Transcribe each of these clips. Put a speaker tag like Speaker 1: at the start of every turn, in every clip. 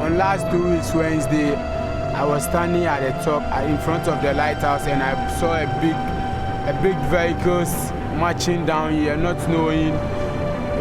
Speaker 1: On last 2 weeks Wednesday, I was standing at the top in front of the lighthouse and I saw a big vehicles marching down here, not knowing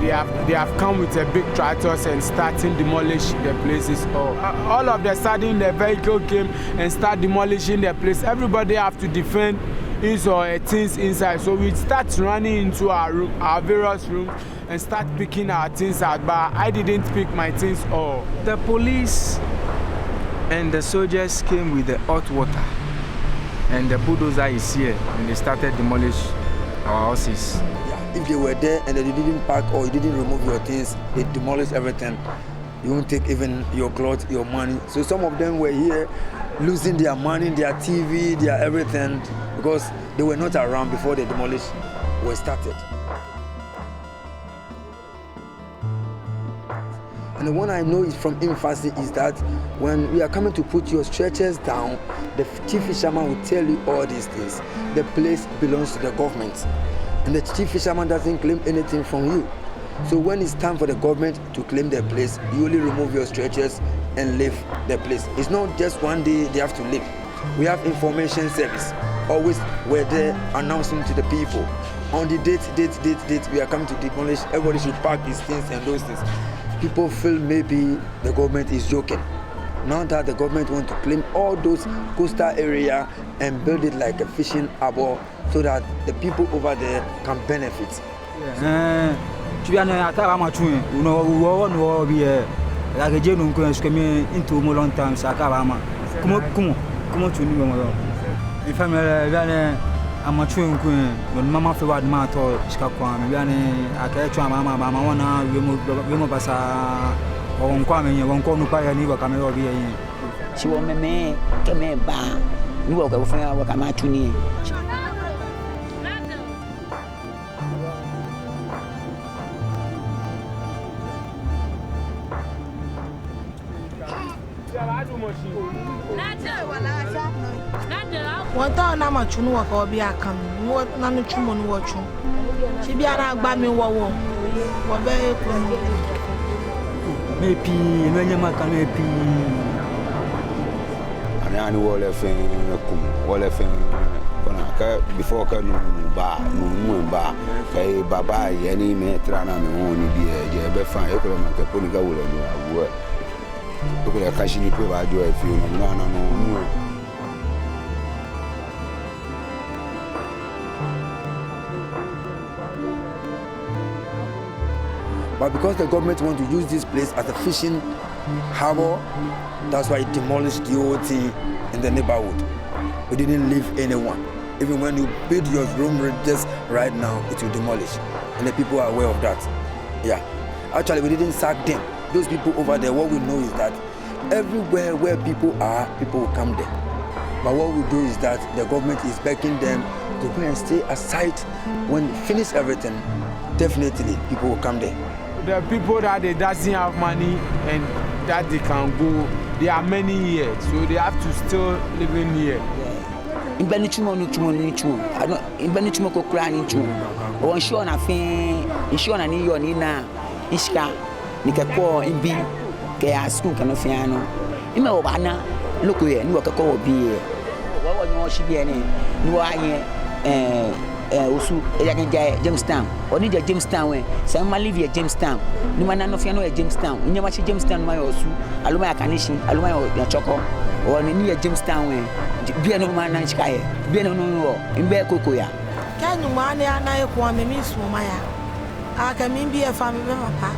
Speaker 1: they have come with a big tractors and starting demolish the places. All of a sudden the vehicle came and start demolishing the place. Everybody have to defend his or her things inside. So we start running into our various rooms and start picking our things out. But I didn't pick my things all.
Speaker 2: The police and the soldiers came with the hot water, and the bulldozer is here, and they started demolish our houses.
Speaker 3: Yeah, if they were there and they didn't pack or you didn't remove your things, they demolished everything. You won't take even your clothes, your money. So some of them were here losing their money, their TV, their everything, because they were not around before the demolition was started. And the one I know is from emphasis is that when we are coming to put your stretchers down, the chief fisherman will tell you all these things. The place belongs to the government, and the chief fisherman doesn't claim anything from you. So when it's time for the government to claim the place, you only remove your stretchers and leave the place. It's not just one day they have to leave. We have information service. Always we're there announcing to the people. On the date, we are coming to demolish. Everybody should pack these things and those things. People feel maybe the government is joking. Now that the government wants to claim all those coastal area and build it like a fishing harbor so that the people over there can benefit.
Speaker 4: I'm a true when Mama Fewad Mato, Skakwan, Vianney, Akacha, Mama, Wana, remove us on Kwame, won't call Nupaya, never come over here.
Speaker 5: She won't me, come here, bar. You walk over there, walk a matuni.
Speaker 6: One time I'm a chunu or be a come, what none of chumon watch. She be a bad me war. What very
Speaker 4: maybe when you make a maybe.
Speaker 7: And I know all the thing, before bar, no bar, Baba, any metrana, only be a befine, economic, a polyga will work. Look at a cashini provide you a few, no.
Speaker 3: But because the government want to use this place as a fishing harbor, that's why it demolished the whole thing in the neighborhood. We didn't leave anyone. Even when you build your room just right now, it will demolish. And the people are aware of that. Yeah. Actually, we didn't sack them. Those people over there, what we know is that everywhere where people are, people will come there. But what we do is that the government is begging them to go and stay aside. When we finish everything, definitely people will come there.
Speaker 1: The people that they doesn't have money and that they can go, there are many here, so they have to still live in here.
Speaker 5: In Benichumo, I don't in Benichumo crying to one show on a fan, in Shona Nina, Ishka, Nicako, in B, Kaya school canofiano. In my Obana, look here, no Kako be here. What was she be any? No, I also Jamestown, or need a Jamestown way. Some Olivia Jamestown. No man of Yano Jamestown. You never see Jamestown, my also. Aluma Kanishin, Aluma Choco, or near Jamestown way. Be no man and sky, be no, in Bear Cocoya.
Speaker 6: Can you money and I want me, Miss Mumaya? I can be a family member.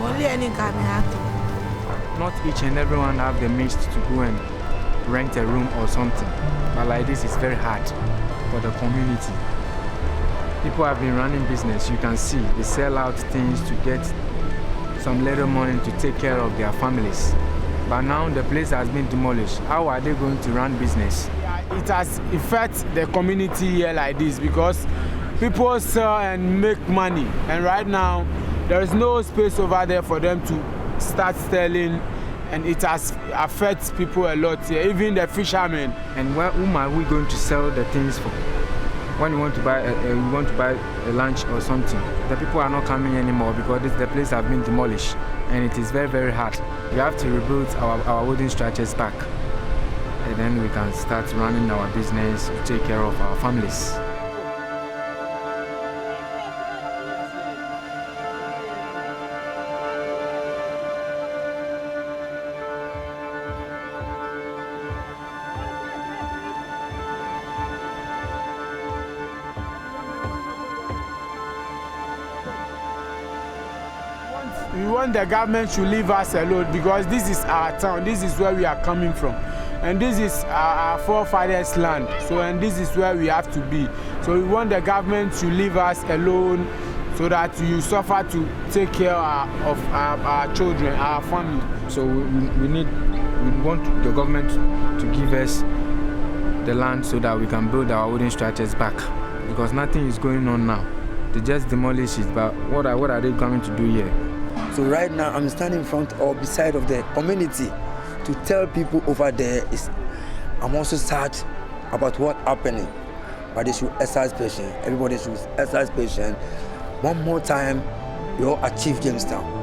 Speaker 6: Only any kind of
Speaker 2: Not each and everyone have the means to go and rent a room or something. But like this, it's very hard for the community. People have been running business, you can see. They sell out things to get some little money to take care of their families. But now the place has been demolished. How are they going to run business?
Speaker 1: Yeah, it has affected the community here like this because people sell and make money. And right now, there is no space over there for them to start selling. And it has affected people a lot here, even the fishermen.
Speaker 2: And whom are we going to sell the things for? When you want to buy a lunch or something, the people are not coming anymore because the place has been demolished. and it is very, very hard. We have to rebuild our wooden structures back, and then we can start running our business to take care of our families.
Speaker 1: We want the government to leave us alone because this is our town, this is where we are coming from. And this is our forefathers' land, and this is where we have to be. So we want the government to leave us alone so that you suffer to take care of our children, our family.
Speaker 2: So we want the government to give us the land so that we can build our wooden structures back, because nothing is going on now. They just demolish it, but what are they coming to do here?
Speaker 3: So right now I'm standing in front or beside of the community to tell people over there I'm also sad about what happening, but they should exercise patience. Everybody should exercise patience. One more time, we all achieve Jamestown.